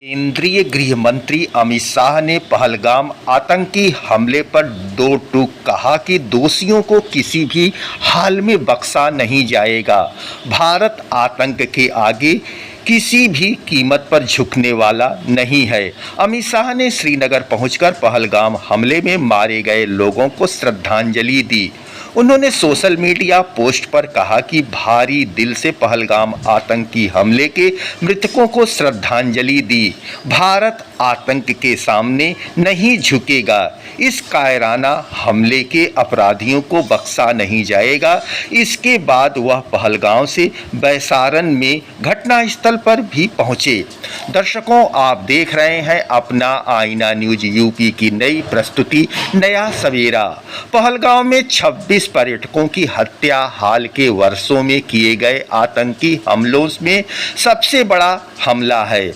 केंद्रीय गृह मंत्री अमित शाह ने पहलगाम आतंकी हमले पर दो टूक कहा कि दोषियों को किसी भी हाल में बख्शा नहीं जाएगा। भारत आतंक के आगे किसी भी कीमत पर झुकने वाला नहीं है। अमित शाह ने श्रीनगर पहुंचकर पहलगाम हमले में मारे गए लोगों को श्रद्धांजलि दी। उन्होंने सोशल मीडिया पोस्ट पर कहा कि भारी दिल से पहलगाम आतंकी हमले के मृतकों को श्रद्धांजलि दी। भारत आतंक के सामने नहीं झुकेगा। इस कायराना हमले के अपराधियों को बख्शा नहीं जाएगा। इसके बाद वह पहलगाम से बैसारन में घटनास्थल पर भी पहुंचे। दर्शकों, आप देख रहे हैं अपना आईना न्यूज यूपी की नई प्रस्तुति नया सवेरा। पहलगाम में 26 पर्यटकों की हत्या हाल के वर्षों में किए गए आतंकी हमलों में सबसे बड़ा हमला है।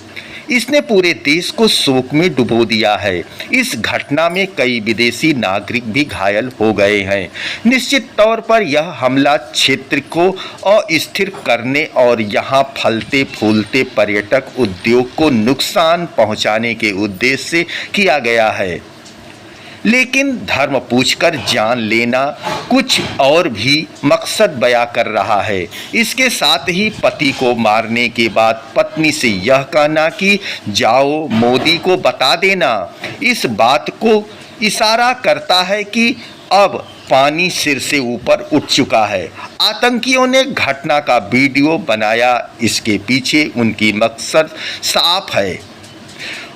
इसने पूरे देश को शोक में डुबो दिया है। इस घटना में कई विदेशी नागरिक भी घायल हो गए हैं। निश्चित तौर पर यह हमला क्षेत्र को अस्थिर करने और यहां फलते फूलते पर्यटक उद्योग को नुकसान पहुंचाने के उद्देश्य से किया गया है। लेकिन धर्म पूछकर जान लेना कुछ और भी मकसद बयां कर रहा है। इसके साथ ही पति को मारने के बाद पत्नी से यह कहना कि जाओ मोदी को बता देना, इस बात को इशारा करता है कि अब पानी सिर से ऊपर उठ चुका है। आतंकियों ने घटना का वीडियो बनाया। इसके पीछे उनकी मकसद साफ है।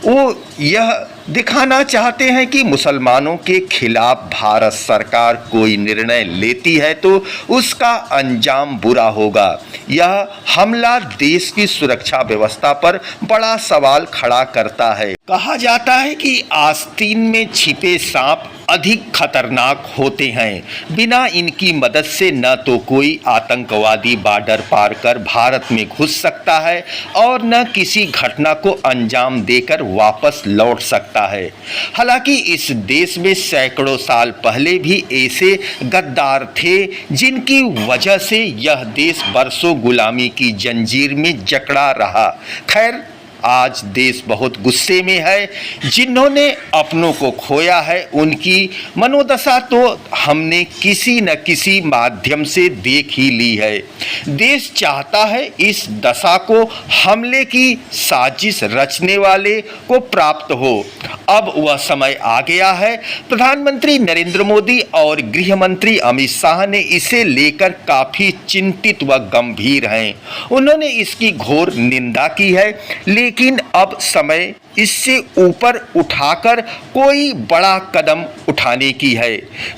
वो यह दिखाना चाहते हैं कि मुसलमानों के खिलाफ भारत सरकार कोई निर्णय लेती है तो उसका अंजाम बुरा होगा। यह हमला देश की सुरक्षा व्यवस्था पर बड़ा सवाल खड़ा करता है। कहा जाता है कि आस्तीन में छिपे सांप अधिक खतरनाक होते हैं। बिना इनकी मदद से न तो कोई आतंकवादी बॉर्डर पार कर भारत में घुस सकता है और न किसी घटना को अंजाम देकर वापस लौट सकता है। हालांकि इस देश में सैकड़ों साल पहले भी ऐसे गद्दार थे जिनकी वजह से यह देश बरसों गुलामी की जंजीर में जकड़ा रहा। खैर, आज देश बहुत गुस्से में है। जिन्होंने अपनों को खोया है उनकी मनोदशा तो हमने किसी न किसी माध्यम से देख ही ली है। देश चाहता है इस दशा को हमले की साजिश रचने वाले को प्राप्त हो। अब वह समय आ गया है। प्रधानमंत्री नरेंद्र मोदी और गृह मंत्री अमित शाह ने इसे लेकर काफ़ी चिंतित व गंभीर हैं। उन्होंने इसकी घोर निंदा की है, लेकिन अब समय इससे ऊपर उठाकर कोई बड़ा कदम उठाने की है।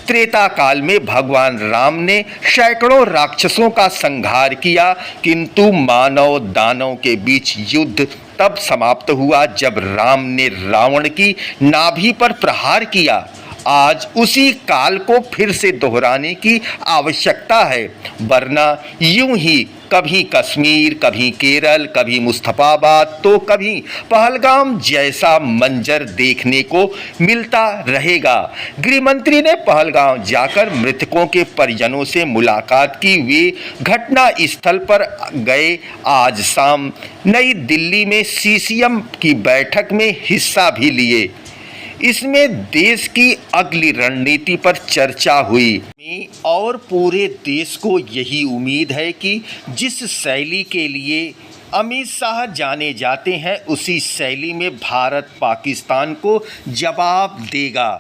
त्रेता काल में भगवान राम ने सैकड़ों राक्षसों का संहार किया, किंतु मानव दानव के बीच युद्ध तब समाप्त हुआ जब राम ने रावण की नाभि पर प्रहार किया। आज उसी काल को फिर से दोहराने की आवश्यकता है, वरना यूं ही कभी कश्मीर, कभी केरल, कभी मुस्तफाबाद तो कभी पहलगाम जैसा मंजर देखने को मिलता रहेगा। गृह मंत्री ने पहलगाम जाकर मृतकों के परिजनों से मुलाकात की। वे घटना स्थल पर गए। आज शाम नई दिल्ली में सीसीएम की बैठक में हिस्सा भी लिए। इसमें देश की अगली रणनीति पर चर्चा हुई और पूरे देश को यही उम्मीद है कि जिस शैली के लिए अमित शाह जाने जाते हैं उसी शैली में भारत पाकिस्तान को जवाब देगा।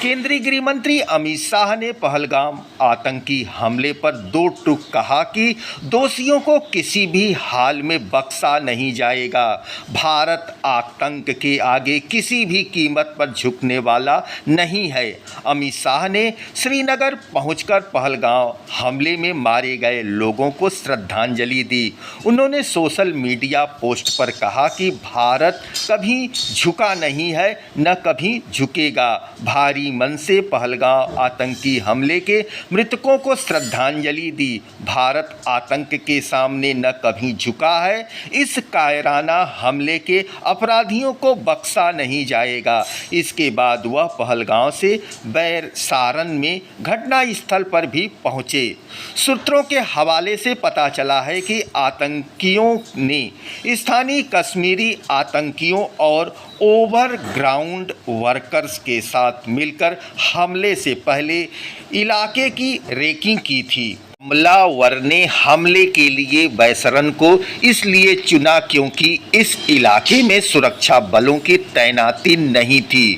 केंद्रीय गृह मंत्री अमित शाह ने पहलगाम आतंकी हमले पर दो टूक कहा कि दोषियों को किसी भी हाल में बख्शा नहीं जाएगा। भारत आतंक के आगे किसी भी कीमत पर झुकने वाला नहीं है। अमित शाह ने श्रीनगर पहुंचकर पहलगाम हमले में मारे गए लोगों को श्रद्धांजलि दी। उन्होंने सोशल मीडिया पोस्ट पर कहा कि भारत कभी झुका नहीं है, न कभी झुकेगा। भारी भारी मन से पहलगाम आतंकी हमले के मृतकों को श्रद्धांजलि दी। भारत आतंक के सामने न कभी झुका है। इस कायराना हमले के अपराधियों को बख्शा नहीं जाएगा। इसके बाद वह पहलगाम से बैर सारन में घटना स्थल पर भी पहुंचे। सूत्रों के हवाले से पता चला है कि आतंकियों ने स्थानीय कश्मीरी आतंकियों और ओवरग्राउंड वर्कर्स के साथ मिलकर हमले से पहले इलाके की रेकिंग की थी। हमलावर ने हमले के लिए बैसरन को इसलिए चुना क्योंकि इस इलाके में सुरक्षा बलों की तैनाती नहीं थी।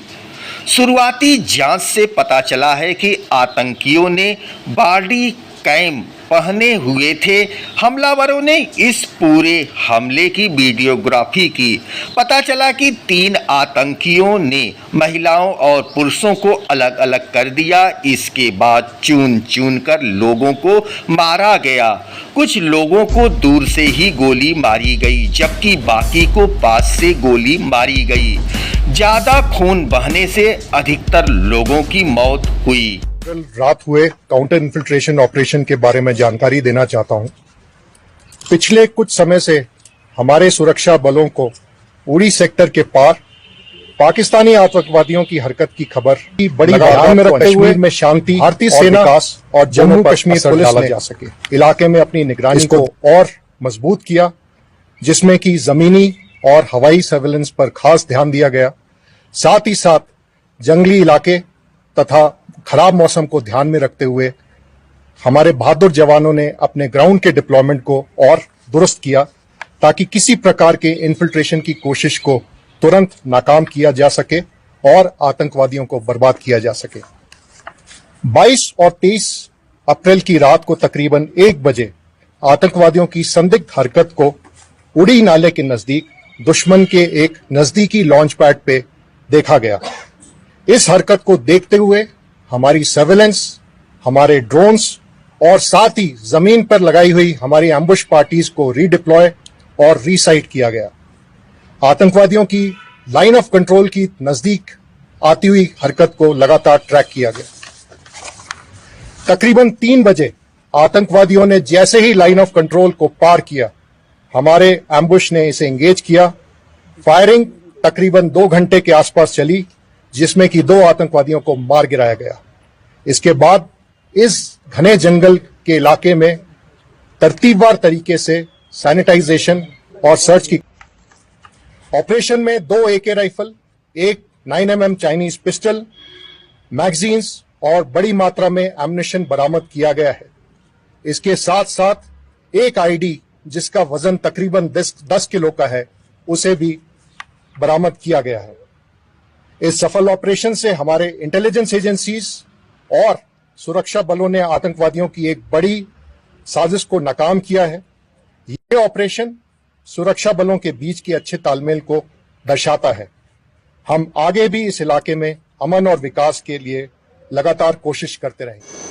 शुरुआती जांच से पता चला है कि आतंकियों ने बॉडी कैम पहने हुए थे। हमलावरों ने इस पूरे हमले की वीडियोग्राफी की। पता चला कि 3 आतंकियों ने महिलाओं और पुरुषों को अलग अलग कर दिया। इसके बाद चुन चुन कर लोगों को मारा गया। कुछ लोगों को दूर से ही गोली मारी गई, जबकि बाकी को पास से गोली मारी गई। ज़्यादा खून बहने से अधिकतर लोगों की मौत हुई। कल रात हुए काउंटर इन्फिल्ट्रेशन ऑपरेशन के बारे में जानकारी देना चाहता हूं। पिछले कुछ समय से हमारे सुरक्षा बलों को उड़ी सेक्टर के पार पाकिस्तानी आतंकवादियों की हरकत की खबर की बड़ी ध्यान में रखते हुए में शांति, भारतीय सेना और जम्मू कश्मीर पुलिस ने जा सके इलाके में अपनी निगरानी को और मजबूत किया, जिसमें कि जमीनी और हवाई सर्वेलेंस पर खास ध्यान दिया गया। साथ ही साथ जंगली इलाके तथा खराब मौसम को ध्यान में रखते हुए हमारे बहादुर जवानों ने अपने ग्राउंड के डिप्लॉयमेंट को और दुरुस्त किया, ताकि किसी प्रकार के इन्फिल्ट्रेशन की कोशिश को तुरंत नाकाम किया जा सके और आतंकवादियों को बर्बाद किया जा सके। 22 और 23 अप्रैल की रात को तकरीबन 1 बजे आतंकवादियों की संदिग्ध हरकत को उड़ी नाले के नजदीक दुश्मन के एक नजदीकी लॉन्च पैड पे देखा गया। इस हरकत को देखते हुए हमारी सर्वेलेंस, हमारे ड्रोन्स और साथ ही जमीन पर लगाई हुई हमारी एम्बुश पार्टीज को रीडिप्लॉय और रीसाइट किया गया। आतंकवादियों की लाइन ऑफ कंट्रोल की नजदीक आती हुई हरकत को लगातार ट्रैक किया गया। तकरीबन 3 बजे आतंकवादियों ने जैसे ही लाइन ऑफ कंट्रोल को पार किया, हमारे एम्बुश ने इसे एंगेज किया। फायरिंग तकरीबन 2 घंटे के आसपास चली, जिसमें कि 2 आतंकवादियों को मार गिराया गया। इसके बाद इस घने जंगल के इलाके में तरतीबवार तरीके से सैनिटाइजेशन और सर्च की ऑपरेशन में 2 AK rifle, 1 9mm Chinese pistol, magazines और बड़ी मात्रा में एम्युनिशन बरामद किया गया है। इसके साथ साथ एक आईडी जिसका वजन तकरीबन 10 किलो का है, उसे भी बरामद किया गया है। इस सफल ऑपरेशन से हमारे इंटेलिजेंस एजेंसीज और सुरक्षा बलों ने आतंकवादियों की एक बड़ी साजिश को नाकाम किया है। ये ऑपरेशन सुरक्षा बलों के बीच के अच्छे तालमेल को दर्शाता है। हम आगे भी इस इलाके में अमन और विकास के लिए लगातार कोशिश करते रहेंगे।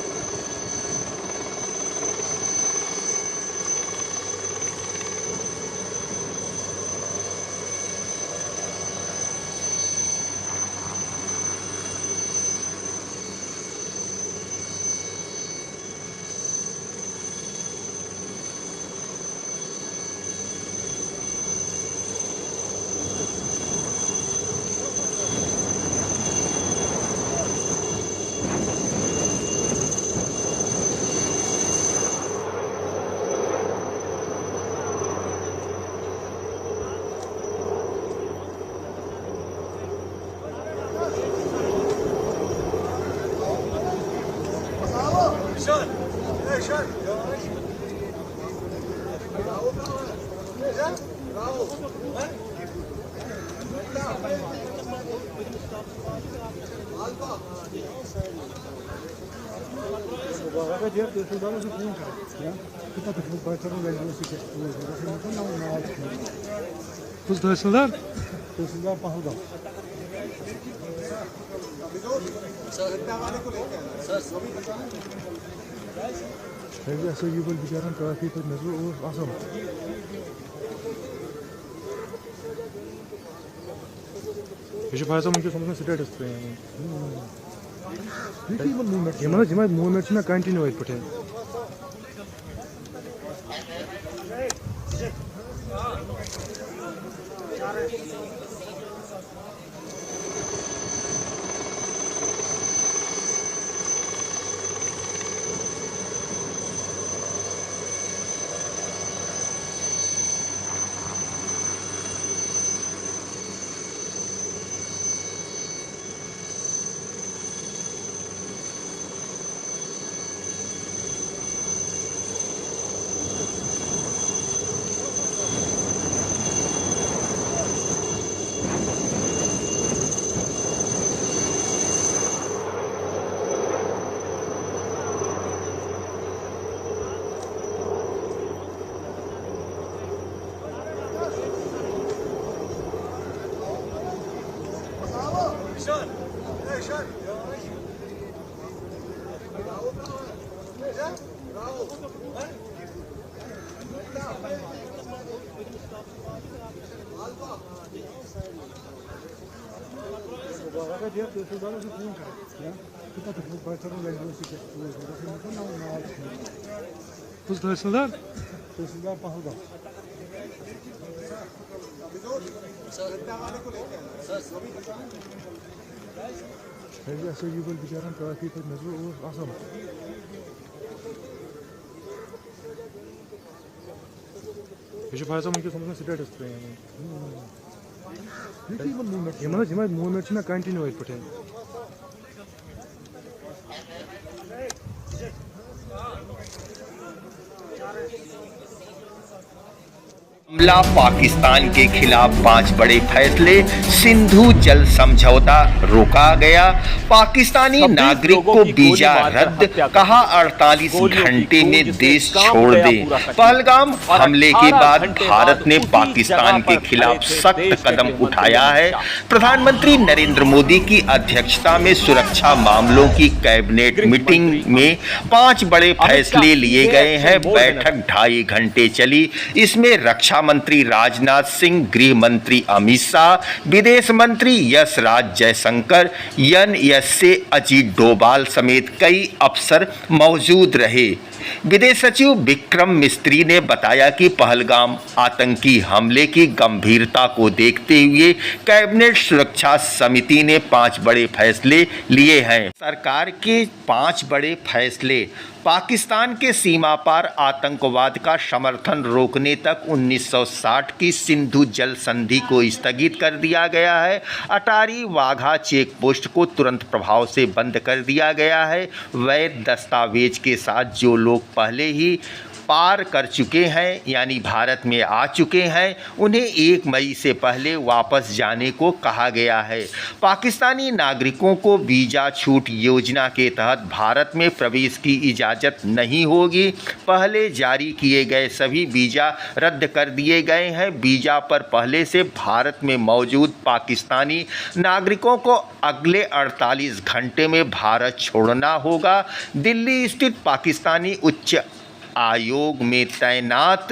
Kız dayısılar Pahıl'da. Sevgi asıl gibi bir yaran trafiği de mezur olur asıl. Hiç fayda mı ki sonunda status Yemana movement na continue it put in. Kız tahsildar pahalda. ऐसे युगल बिचारा काफी पर नजर वो आसान ये भाई साहब उनके समझ स्टेटस पे हैं ये मूवमेंट ना कंटिन्यू है पटे हमला पाकिस्तान के खिलाफ 5 बड़े फैसले, सिंधु जल समझौता रोका गया, पाकिस्तानी नागरिक को वीजा रद्द, कहा 48 घंटे में देश छोड़ दे। पहलगाम हमले के बाद भारत ने पाकिस्तान के खिलाफ सख्त कदम उठाया है। प्रधानमंत्री नरेंद्र मोदी की अध्यक्षता में सुरक्षा मामलों की कैबिनेट मीटिंग में 5 बड़े फैसले लिए गए हैं। बैठक 2.5 घंटे चली। इसमें रक्षा मंत्री राजनाथ सिंह, गृह मंत्री अमित शाह, विदेश मंत्री एस जयशंकर, एनएसए अजीत डोभाल समेत कई अफसर मौजूद रहे। विदेश सचिव विक्रम मिस्त्री ने बताया कि पहलगाम आतंकी हमले की गंभीरता को देखते हुए कैबिनेट सुरक्षा समिति ने 5 बड़े फैसले लिए हैं। सरकार के 5 बड़े फैसले: पाकिस्तान के सीमा पार आतंकवाद का समर्थन रोकने तक 1960 की सिंधु जल संधि को स्थगित कर दिया गया है। अटारी वाघा चेक पोस्ट को तुरंत प्रभाव से बंद कर दिया गया है। वैध दस्तावेज के साथ जो लोग पहले ही पार कर चुके हैं यानी भारत में आ चुके हैं, उन्हें 1 मई से पहले वापस जाने को कहा गया है। पाकिस्तानी नागरिकों को वीज़ा छूट योजना के तहत भारत में प्रवेश की इजाज़त नहीं होगी। पहले जारी किए गए सभी वीज़ा रद्द कर दिए गए हैं। वीज़ा पर पहले से भारत में मौजूद पाकिस्तानी नागरिकों को अगले 48 घंटे में भारत छोड़ना होगा। दिल्ली स्थित पाकिस्तानी उच्च आयोग में तैनात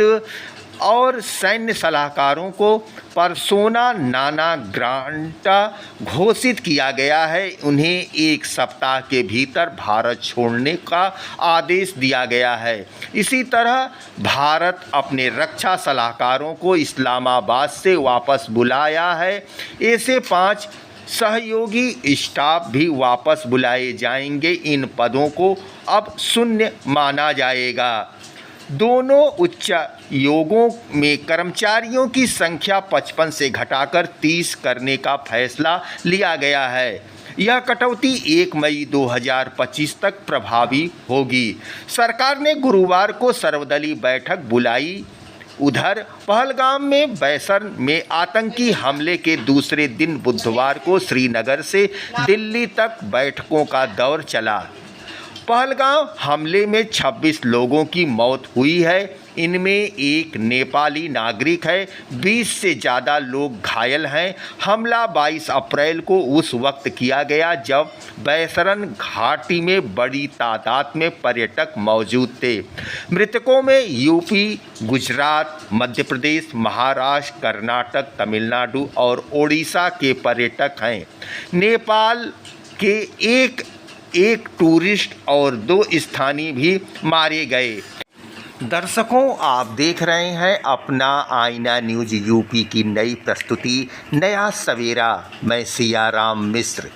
और सैन्य सलाहकारों को परसोना नाना ग्रांटा घोषित किया गया है। उन्हें 1 सप्ताह के भीतर भारत छोड़ने का आदेश दिया गया है। इसी तरह भारत अपने रक्षा सलाहकारों को इस्लामाबाद से वापस बुलाया है। ऐसे 5 सहयोगी स्टाफ भी वापस बुलाए जाएंगे। इन पदों को अब शून्य माना जाएगा। दोनों उच्च योगों में कर्मचारियों की संख्या 55 से घटाकर 30 करने का फैसला लिया गया है। यह कटौती 1 मई 2025 तक प्रभावी होगी। सरकार ने गुरुवार को सर्वदलीय बैठक बुलाई। उधर पहलगाम में बैसर में आतंकी हमले के दूसरे दिन बुधवार को श्रीनगर से दिल्ली तक बैठकों का दौर चला। पहलगाम हमले में 26 लोगों की मौत हुई है। इनमें एक नेपाली नागरिक है। 20 से ज़्यादा लोग घायल हैं। हमला 22 अप्रैल को उस वक्त किया गया जब बैसरन घाटी में बड़ी तादाद में पर्यटक मौजूद थे। मृतकों में यूपी, गुजरात, मध्य प्रदेश, महाराष्ट्र, कर्नाटक, तमिलनाडु और ओडिशा के पर्यटक हैं। नेपाल के एक एक टूरिस्ट और 2 स्थानीय भी मारे गए। दर्शकों, आप देख रहे हैं अपना आईना न्यूज़ यूपी की नई प्रस्तुति नया सवेरा। मैं सियाराम मिश्र।